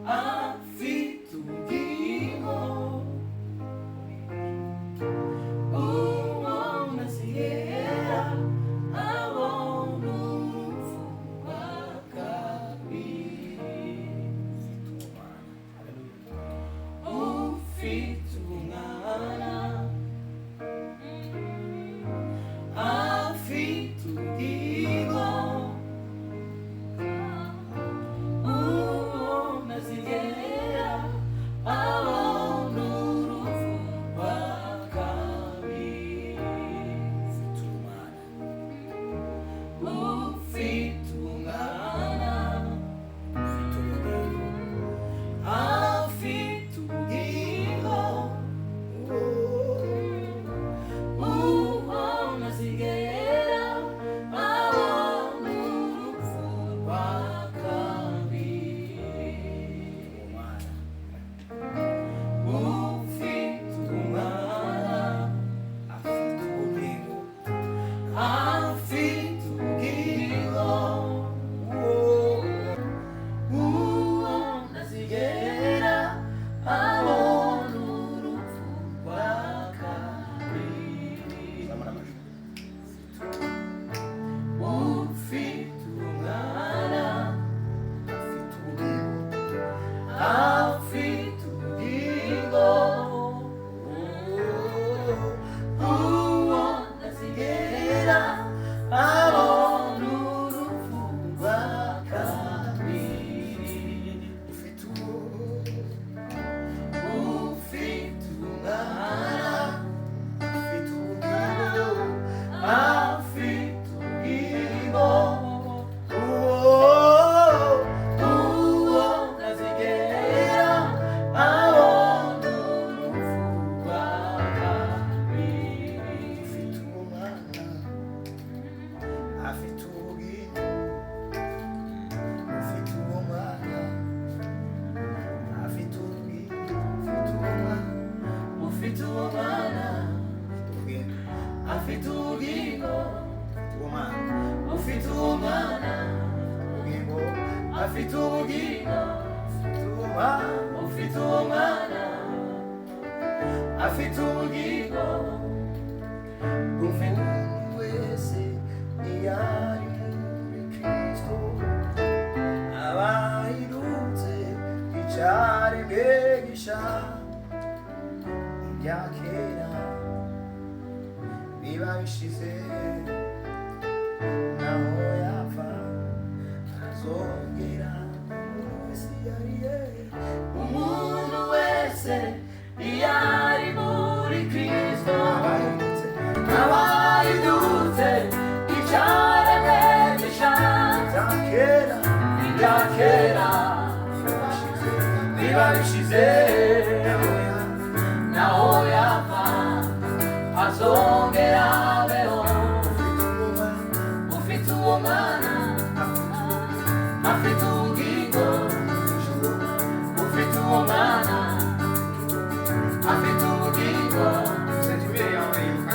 afite ubugingo, uwo nazigera abona urupfu rwa kabiri. Ufite umwana afite ubugingo, uwo nazigera abona urupfu rwa kabiri. Ufite umwana afite ubugingo, uwo nazigera abona urupfu rwa kabiri. Ufite umwana afite ubugingo, afite ubugingo, uwo nazigera abona urupfu rwa kabiri. Ufite umwana afite ubugingo, uwo nazigera abona urupfu rwa kabiri. Ufite umwana afite ubugingo, afite ubugingo, uwo nazigera abona urupfu rwa kabiri. Ufite umwana afite ubugingo, ufite umwana afite ubugingo, ufite umwana afite ubugingo, ufite umwana afite ubugingo, ufite umwana afite ubugingo. Ufite wese iyo ari muri Kristo aba ahindutse icyaremwe gishya, ibya kera biba bishize, naho yapfa azongera wese yariye. Umuntu wese iyo ari muri Kristo aba ahindutse icyaremwe gishya, ibya kera biba bishize, naho yapfa azongera abeho. Ufite uwo mwana afite ubugingo, ufite uwo mwana afite ubugingo,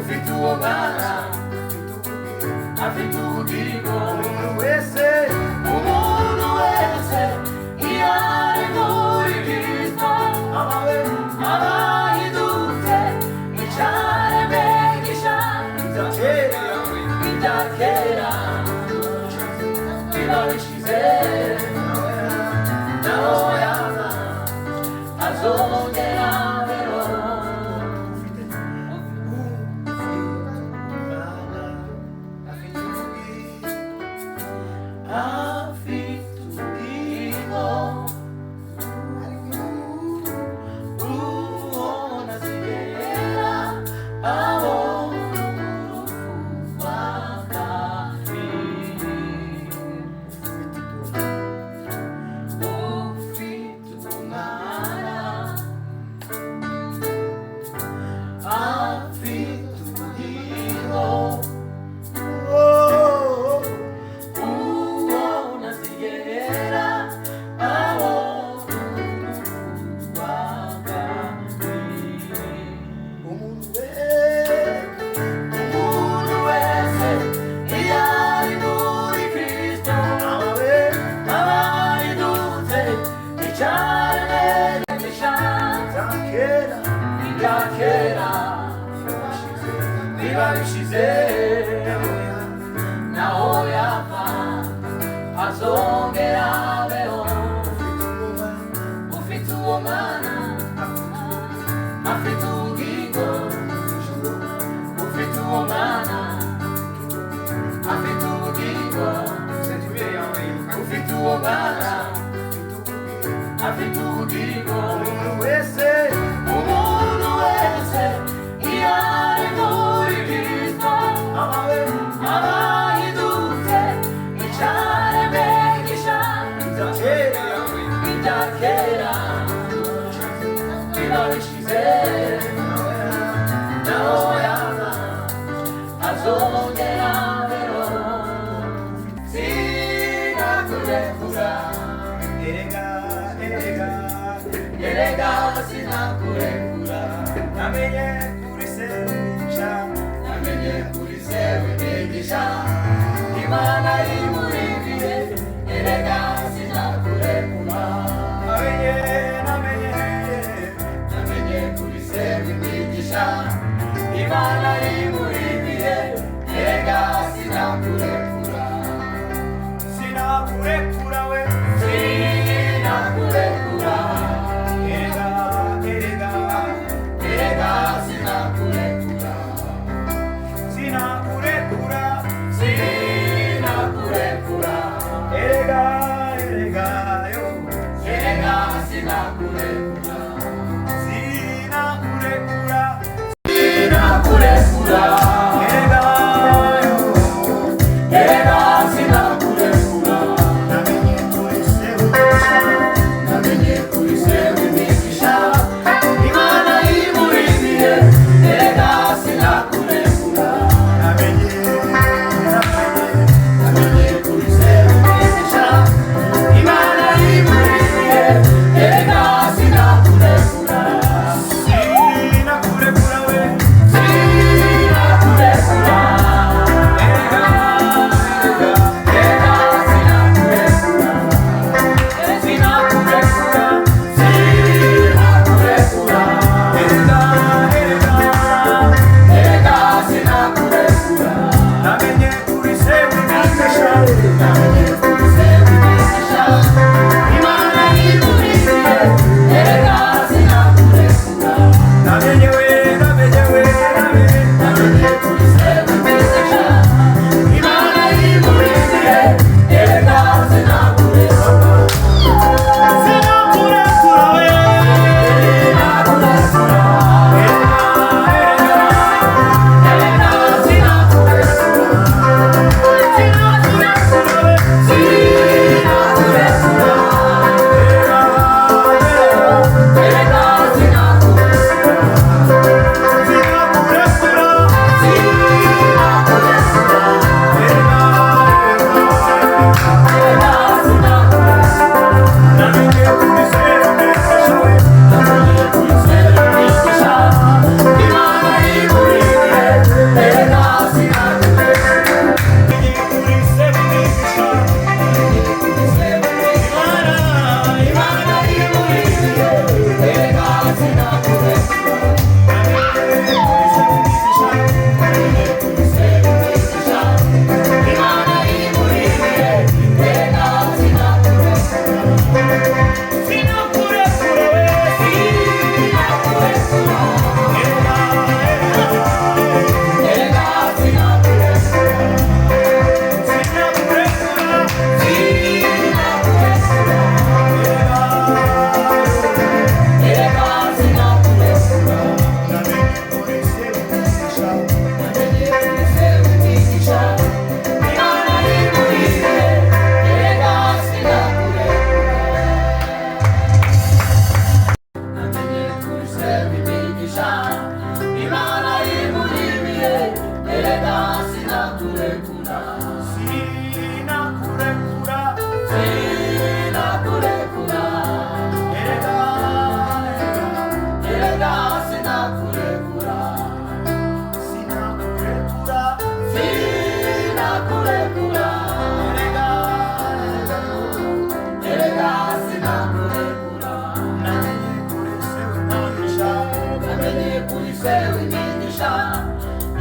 ufite uwo mwana afite ubugingo. Umuntu wese iyo ari muri Kristo aba ahindutse icyaremwe gishya, ibya kera biba bishize, afite uwo mwana afite ubugingo. umuntu wese iyo ari muri Kristo abawe aba ahindutse icyaremwe gishya. Ibya kera biba bishize, naho yaba azongera rero. Sinakurekura, erega erega sinakurekura. namenye kuri se wigisha Namenye kuri se wigisha, Imana imurikiye, erega sinakurekura. Namenye kuri se wigisha, Imana imurikiye, erega sinakurekura. sinakurekura we Sinakurekura, erega erega sinakurekura. sinakurekura Sinakurekura, erega yo erega sinakurekura. sinakurekura Sinakurekura, erega yo erega sinakurekura. namenye kuri se wigisha Namenye kuri se wigisha, Imana imurikiye, erega sinakurekura. namenye Namenye kuri se wigisha, Imana imurikiye, erega sinakurekura. sinakurekura we Sinakurekura, erega sinakurekura. Sinakurekura, sinakurekura, erega sinakurekura. namenye kuri se wigisha Namenye kuri se wigisha, Imana imurikiye, erega sinakurekura. namenye we Namenye kuri se wigisha,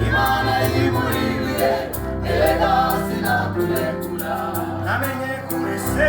Imana imurikiye, erega sinakurekura. sinakurekura we namenye kuri se